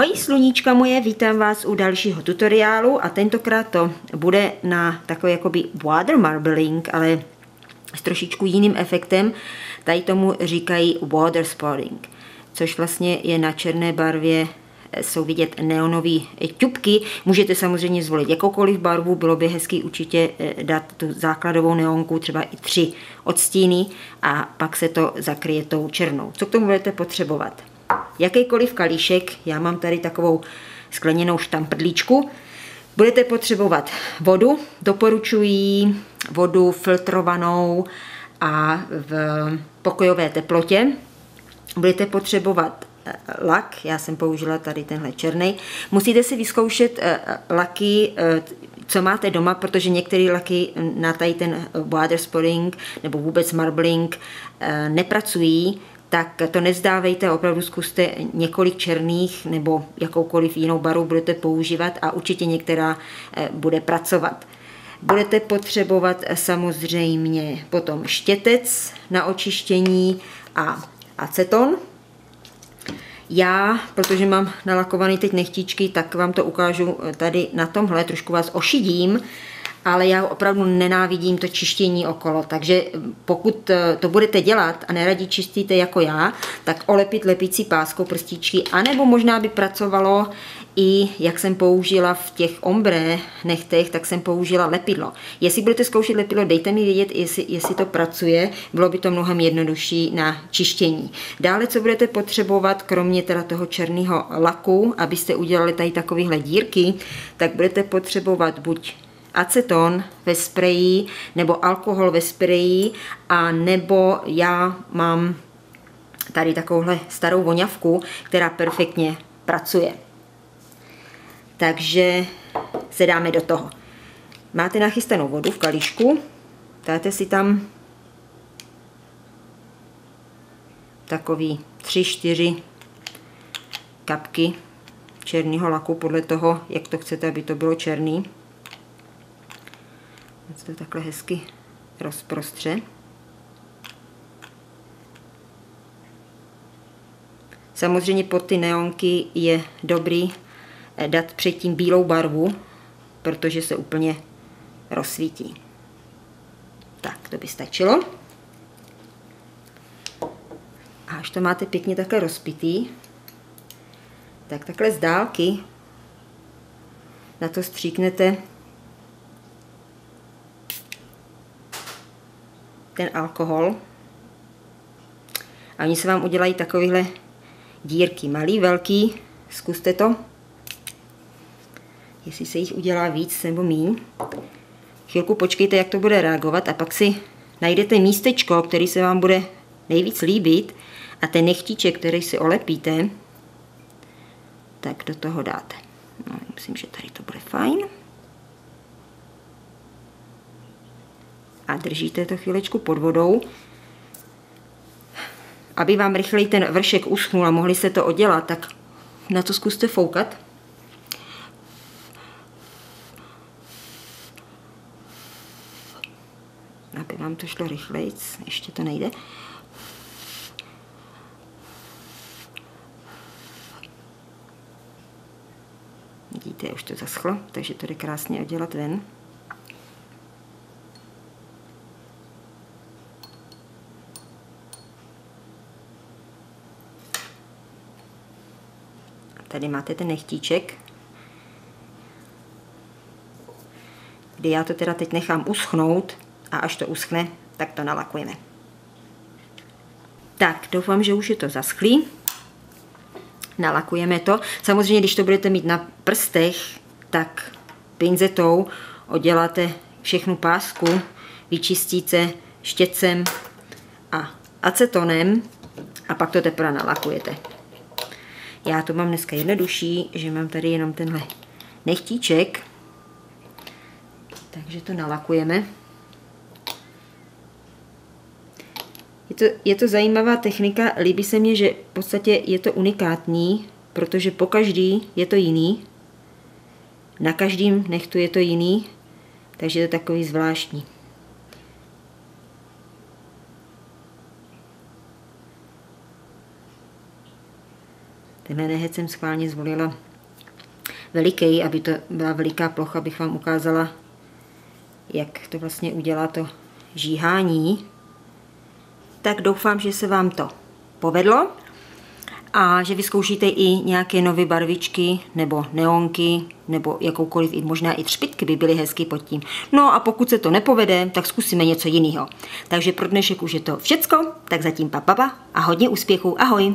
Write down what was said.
Ahoj sluníčka moje, vítám vás u dalšího tutoriálu a tentokrát to bude na takový jakoby water marbling, ale s trošičku jiným efektem. Tady tomu říkají water spotting, což vlastně je na černé barvě, jsou vidět neonové ťupky. Můžete samozřejmě zvolit jakoukoliv barvu, bylo by hezký určitě dát tu základovou neonku, třeba i 3 odstíny a pak se to zakryje tou černou. Co k tomu budete potřebovat? Jakýkoliv kalíšek, já mám tady takovou skleněnou štamprdlíčku, budete potřebovat vodu, doporučuji vodu filtrovanou a v pokojové teplotě. Budete potřebovat lak, já jsem použila tady tenhle černý. Musíte si vyzkoušet laky, co máte doma, protože některé laky na tady ten water spotting nebo vůbec marbling nepracují, tak to nevzdávejte, opravdu zkuste několik černých nebo jakoukoliv jinou barvu budete používat a určitě některá bude pracovat. Budete potřebovat samozřejmě potom štětec na očištění a aceton. Já, protože mám nalakovaný teď nechtíčky, tak vám to ukážu tady na tomhle, trošku vás ošidím, ale já opravdu nenávidím to čištění okolo, takže pokud to budete dělat a neradi čistíte jako já, tak olepit lepící páskou prstíčky, anebo možná by pracovalo i, jak jsem použila v těch ombre nechtech, tak jsem použila lepidlo. Jestli budete zkoušet lepidlo, dejte mi vědět, jestli to pracuje, bylo by to mnohem jednodušší na čištění. Dále, co budete potřebovat, kromě teda toho černého laku, abyste udělali tady takovéhle dírky, tak budete potřebovat buď aceton ve spreji, nebo alkohol ve spreji, a nebo já mám tady takovouhle starou voňavku, která perfektně pracuje. Takže se dáme do toho. Máte nachystanou vodu v kalíšku, dáte si tam takový 3-4 kapky černého laku, podle toho, jak to chcete, aby to bylo černý. To takhle hezky rozprostře. Samozřejmě pod ty neonky je dobrý dát předtím bílou barvu, protože se úplně rozsvítí. Tak, to by stačilo. A až to máte pěkně takhle rozpitý, tak takhle z dálky na to stříknete ten alkohol a oni se vám udělají takovéhle dírky, malý, velký, zkuste to, jestli se jich udělá víc nebo míň. Chvilku počkejte, jak to bude reagovat, a pak si najdete místečko, který se vám bude nejvíc líbit, a ten nechtíček, který si olepíte, tak do toho dáte. No, myslím, že tady to bude fajn. A držíte to chvílečku pod vodou, aby vám rychleji ten vršek uschnul a mohli se to oddělat, tak na to zkuste foukat. Aby vám to šlo rychleji, ještě to nejde. Vidíte, už to zaschlo, takže to jde krásně oddělat ven. Tady máte ten nechtíček, kdy já to teda teď nechám uschnout, a až to uschne, tak to nalakujeme. Tak, doufám, že už je to zaschlý. Nalakujeme to. Samozřejmě, když to budete mít na prstech, tak pinzetou odděláte všechnu pásku, vyčistíte štětcem a acetonem a pak to teprve nalakujete. Já to mám dneska jednodušší, že mám tady jenom tenhle nechtíček, takže to nalakujeme. Je to zajímavá technika, líbí se mně, že v podstatě je to unikátní, protože po každý je to jiný. Na každém nechtu je to jiný, takže je to takový zvláštní. Tenhle nehet jsem schválně zvolila veliký, aby to byla veliká plocha, abych vám ukázala, jak to vlastně udělá to žíhání. Tak doufám, že se vám to povedlo a že vyzkoušíte i nějaké nové barvičky nebo neonky nebo jakoukoliv, možná i třpytky by byly hezky pod tím. No a pokud se to nepovede, tak zkusíme něco jiného. Takže pro dnešek už je to všecko, tak zatím pa a hodně úspěchů, ahoj!